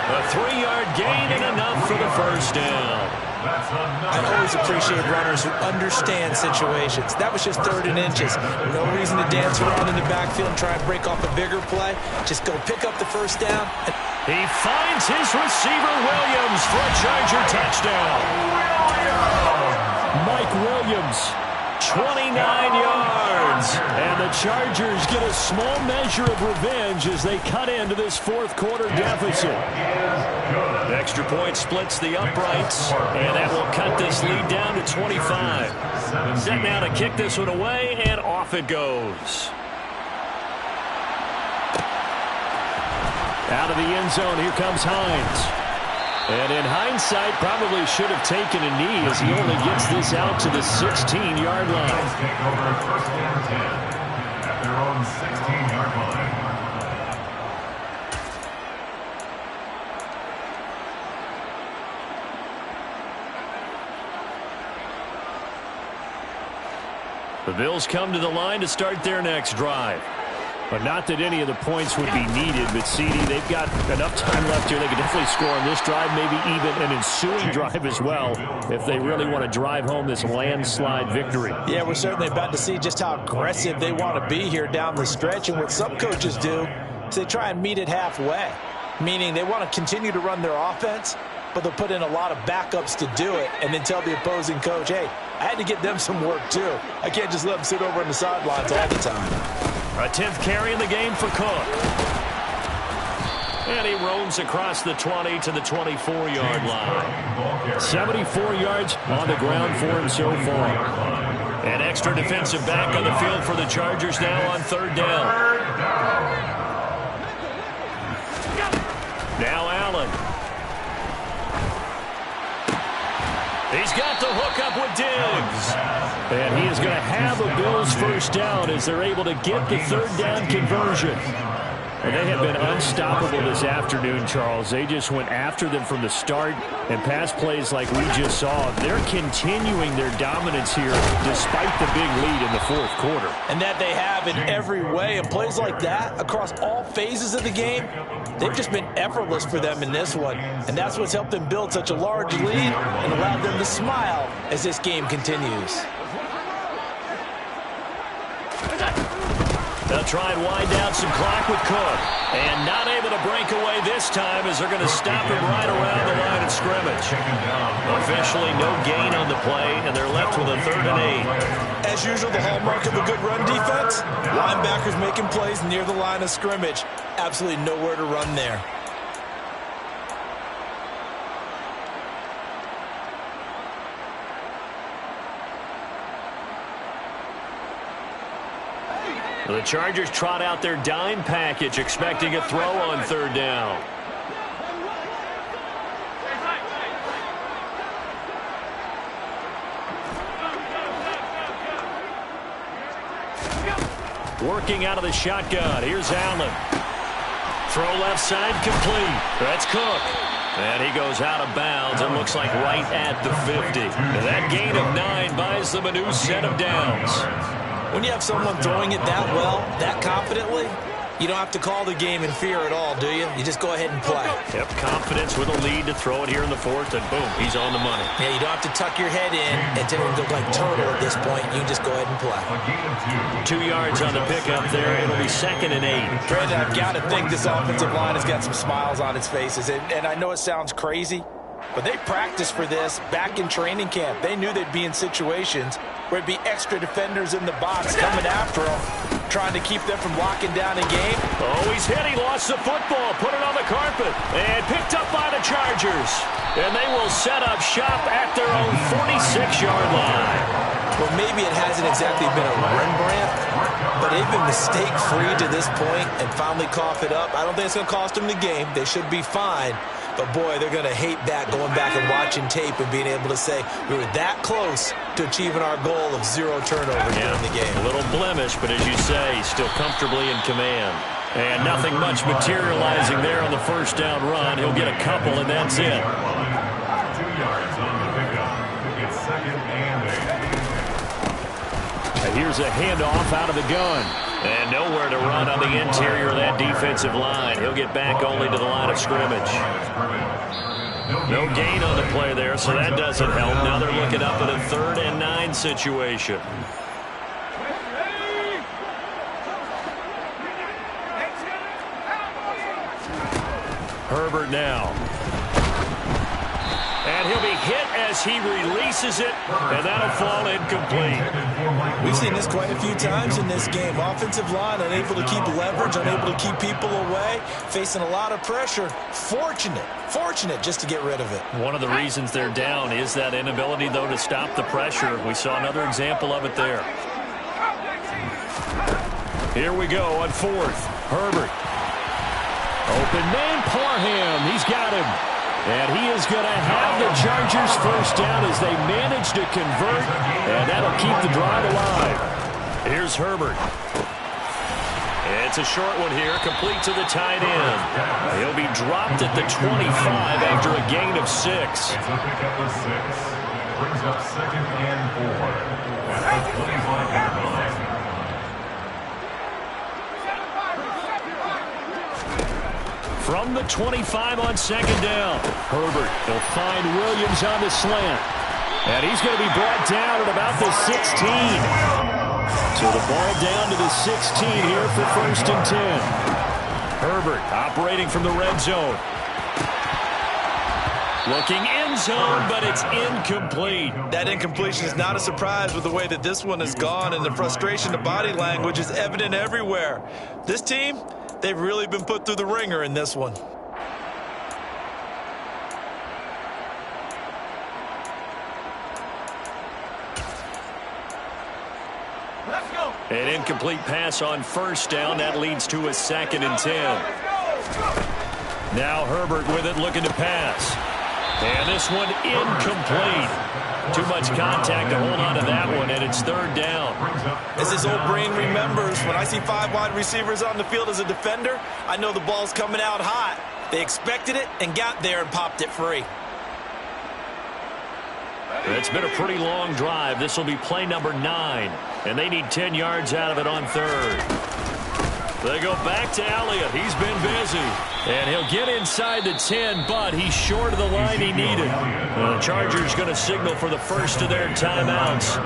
S4: A 3-yard gain and enough for the first down.
S5: I always appreciate runners who understand situations. That was just 3rd and inches. No reason to dance around in the backfield and try and break off a bigger play. Just go pick up the first down.
S4: He finds his receiver, Williams, for a Charger touchdown. Mike Williams, 29 yards. And the Chargers get a small measure of revenge as they cut into this 4th quarter deficit. The extra point splits the uprights, and that will cut this lead down to 25. Set now to kick this one away, and off it goes. Out of the end zone, here comes Hines. And in hindsight, probably should have taken a knee as he only gets this out to the 16-yard line.
S2: Take over 1st and 10 at their own 16-yard line.
S4: The Bills come to the line to start their next drive. But not that any of the points would be needed, but CD, they've got enough time left here. They could definitely score on this drive, maybe even an ensuing drive as well, if they really want to drive home this landslide victory.
S5: Yeah, we're certainly about to see just how aggressive they want to be here down the stretch. And what some coaches do is they try and meet it halfway, meaning they want to continue to run their offense, but they'll put in a lot of backups to do it and then tell the opposing coach, hey, I had to get them some work too. I can't just let them sit over on the sidelines all the time.
S4: A 10th carry in the game for Cook. And he roams across the 20 to the 24-yard line. 74 yards on the ground for him so far. An extra defensive back on the field for the Chargers now on 3rd down. Now Allen. He's got the hook up with Diggs. And he is going to have a Bills first down as they're able to get the 3rd down conversion. And they have been unstoppable this afternoon, Charles. They just went after them from the start, and pass plays like we just saw. They're continuing their dominance here despite the big lead in the 4th quarter.
S5: And that they have in every way. And plays like that across all phases of the game, they've just been effortless for them in this one. And that's what's helped them build such a large lead and allowed them to smile as this game continues.
S4: They'll try and wind down some clock with Cook. And not able to break away this time as they're going to stop him right around the line of scrimmage. Officially no gain on the play, and they're left with a 3rd and 8.
S5: As usual, the hallmark of a good run defense, linebackers making plays near the line of scrimmage. Absolutely nowhere to run there.
S4: The Chargers trot out their dime package, expecting a throw on 3rd down. Working out of the shotgun. Here's Allen. Throw left side complete. That's Cook. And he goes out of bounds and looks like right at the 50. And that gain of 9 buys them a new set of downs.
S5: When you have someone throwing it that well, that confidently, you don't have to call the game in fear at all, do you? You just go ahead and play.
S4: Yep, confidence with a lead to throw it here in the 4th, and boom, he's on the money.
S5: Yeah, you don't have to tuck your head in and tell him to go like turtle at this point. You just go ahead and play.
S4: 2 yards on the pickup there. It'll be 2nd and 8.
S5: Brandon, I've got to think this offensive line has got some smiles on its faces. And I know it sounds crazy, but they practiced for this back in training camp. They knew they'd be in situations where it'd be extra defenders in the box coming after them, trying to keep them from locking down a game.
S4: Oh, he's hit. He lost the football. Put it on the carpet. And picked up by the Chargers. And they will set up shop at their own 46-yard line.
S5: Well, maybe it hasn't exactly been a Rembrandt, but they've been mistake-free to this point and finally cough it up. I don't think it's going to cost them the game. They should be fine. But, boy, they're going to hate that, going back and watching tape and being able to say we were that close to achieving our goal of 0 turnovers during the game.
S4: A little blemish, but as you say, still comfortably in command. And nothing much materializing there on the first down run. He'll get a couple, and that's it.
S2: 2 yards on the pickup. It's 2nd and 8.
S1: Here's a handoff out of the gun.
S4: And nowhere to run on the interior of that defensive line. He'll get back only to the line of scrimmage. No gain on the play there, so that doesn't help. Now they're looking up at a 3rd and 9 situation. Herbert now. And he'll be hit as he releases it, and that'll fall incomplete.
S5: We've seen this quite a few times in this game. Offensive line unable to keep leverage, unable to keep people away, facing a lot of pressure. Fortunate just to get rid of it.
S4: One of the reasons they're down is that inability, though, to stop the pressure. We saw another example of it there. Here we go on 4th. Herbert. Open man, Parham. He's got him. And he is going to have the Chargers first down as they manage to convert, and that'll keep the drive alive. Here's Herbert. It's a short one here, complete to the tight end. He'll be dropped at the 25 after a gain of 6.
S2: It's a pickup of 6. Brings up 2nd and 4. At the 25-yard line.
S1: From the 25 on 2nd down. Herbert will find Williams on the slant. And he's going to be brought down at about the 16. So the ball down to the 16 here for 1st and 10. Herbert operating from the red zone. Looking end zone, but it's incomplete.
S3: That incompletion is not a surprise with the way that this one has gone, and the frustration, the body language is evident everywhere. This team, they've really been put through the ringer in this one.
S1: An incomplete pass on 1st down. That leads to a 2nd and 10. Now Herbert with it, looking to pass. And this one incomplete. Too much contact to hold on to that one, and it's 3rd down.
S3: As his old brain remembers, when I see 5 wide receivers on the field as a defender, I know the ball's coming out hot. They expected it and got there and popped it free.
S1: It's been a pretty long drive. This will be play number 9, and they need 10 yards out of it on 3rd. They go back to Elliott. He's been busy. And he'll get inside the 10, but he's short of the line he needed. The Chargers going to signal for the first of their timeouts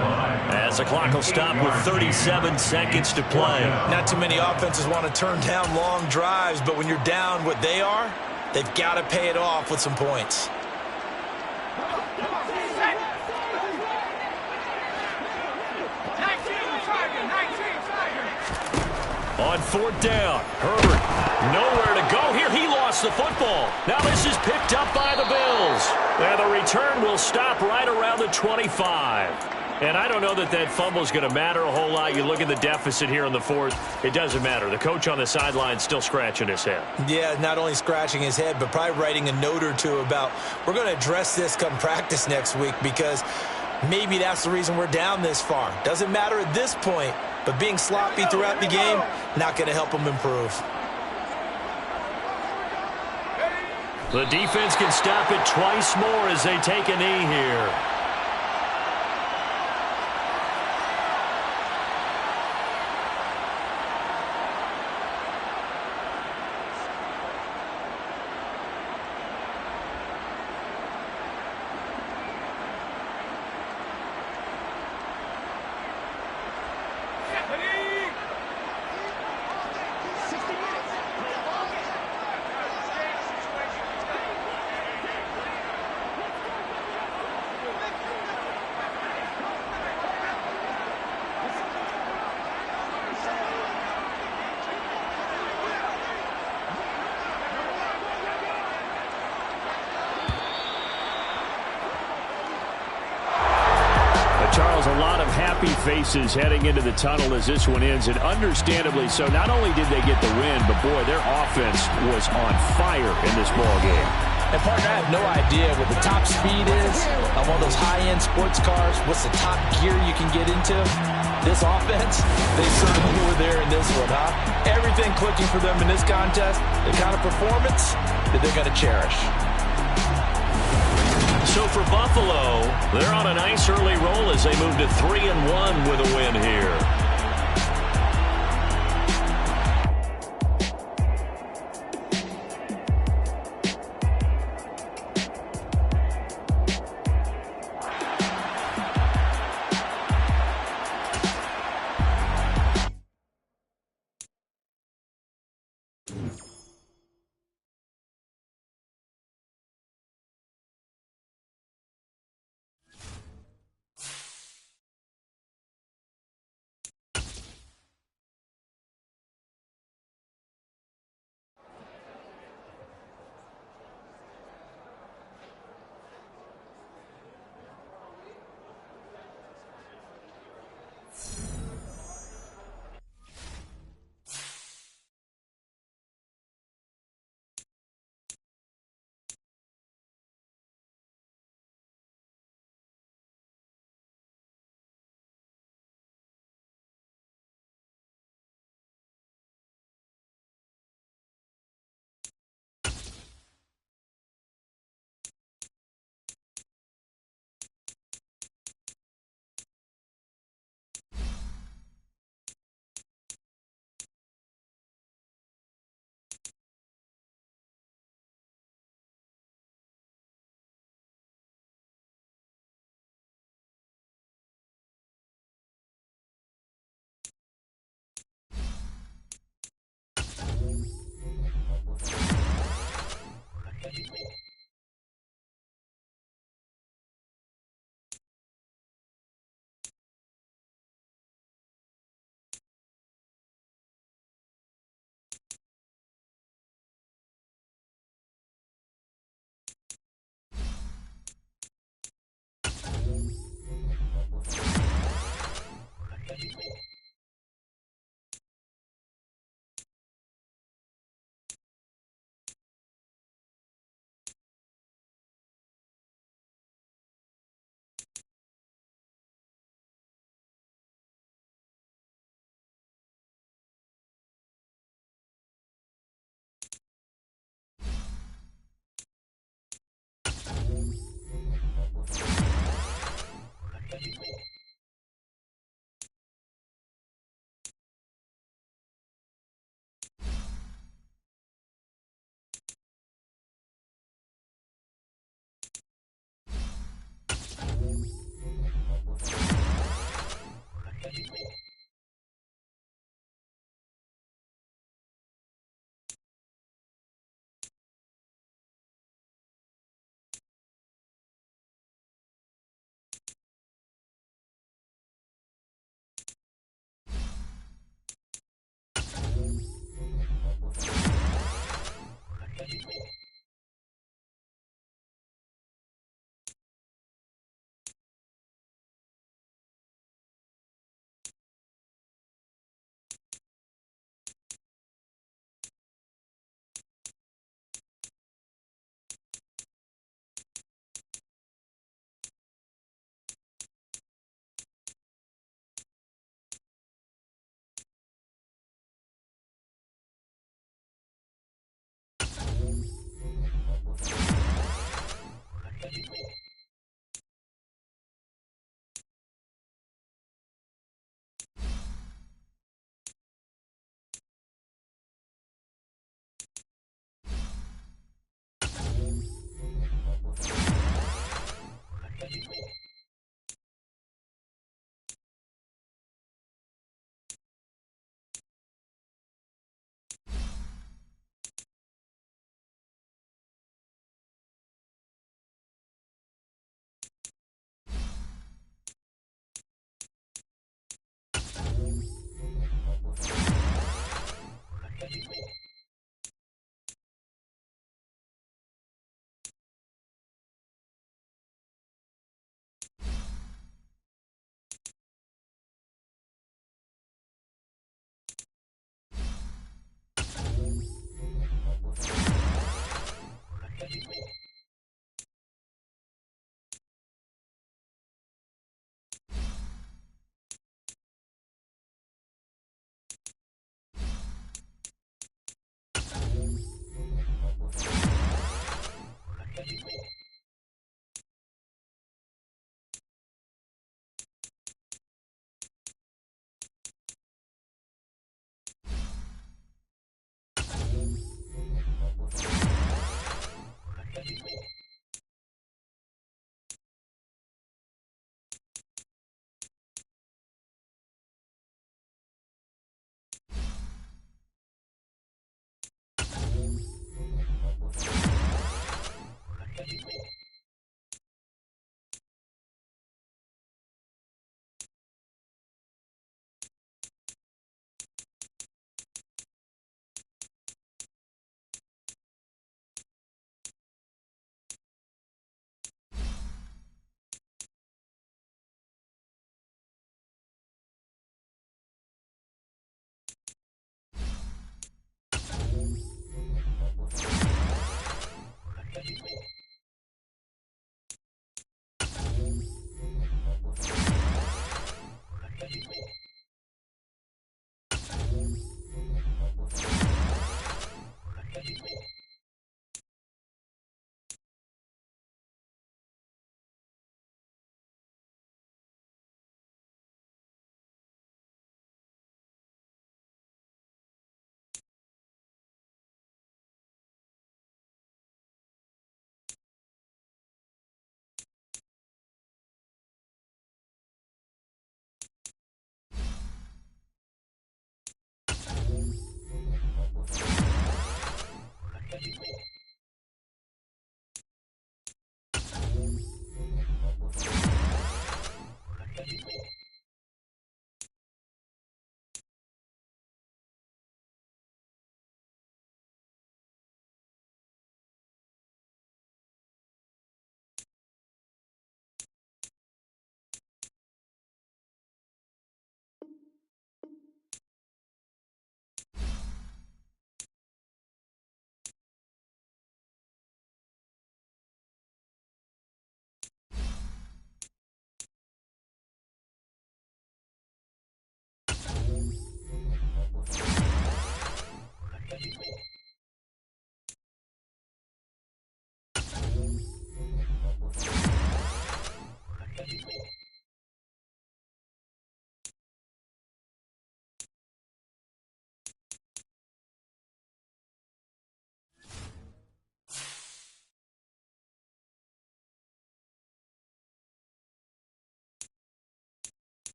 S1: as the clock will stop with 37 seconds to play.
S3: Not too many offenses want to turn down long drives, but when you're down what they are, they've got to pay it off with some points.
S1: On 4th down, Herbert, nowhere to go here. He lost the football. Now this is picked up by the Bills. And the return will stop right around the 25. And I don't know that that fumble is going to matter a whole lot. You look at the deficit here in the 4th. It doesn't matter. The coach on the sideline still scratching his head.
S5: Yeah, not only scratching his head, but probably writing a note or two about, we're going to address this come practice next week, because maybe that's the reason we're down this far. Doesn't matter at this point. But being sloppy throughout the game, not going to help them improve.
S1: The defense can stop it twice more as they take a knee here. Charles, a lot of happy faces heading into the tunnel as this one ends, and understandably so. Not only did they get the win, but, boy, their offense was on fire in this ball game.
S5: And, partner, I have no idea what the top speed is on one of those high-end sports cars. What's the top gear you can get into? This offense, they certainly were there in this one, huh? Everything clicking for them in this contest, the kind of performance that they're going to cherish.
S4: So for Buffalo, they're on a nice early roll as they move to 3-1 with a win here.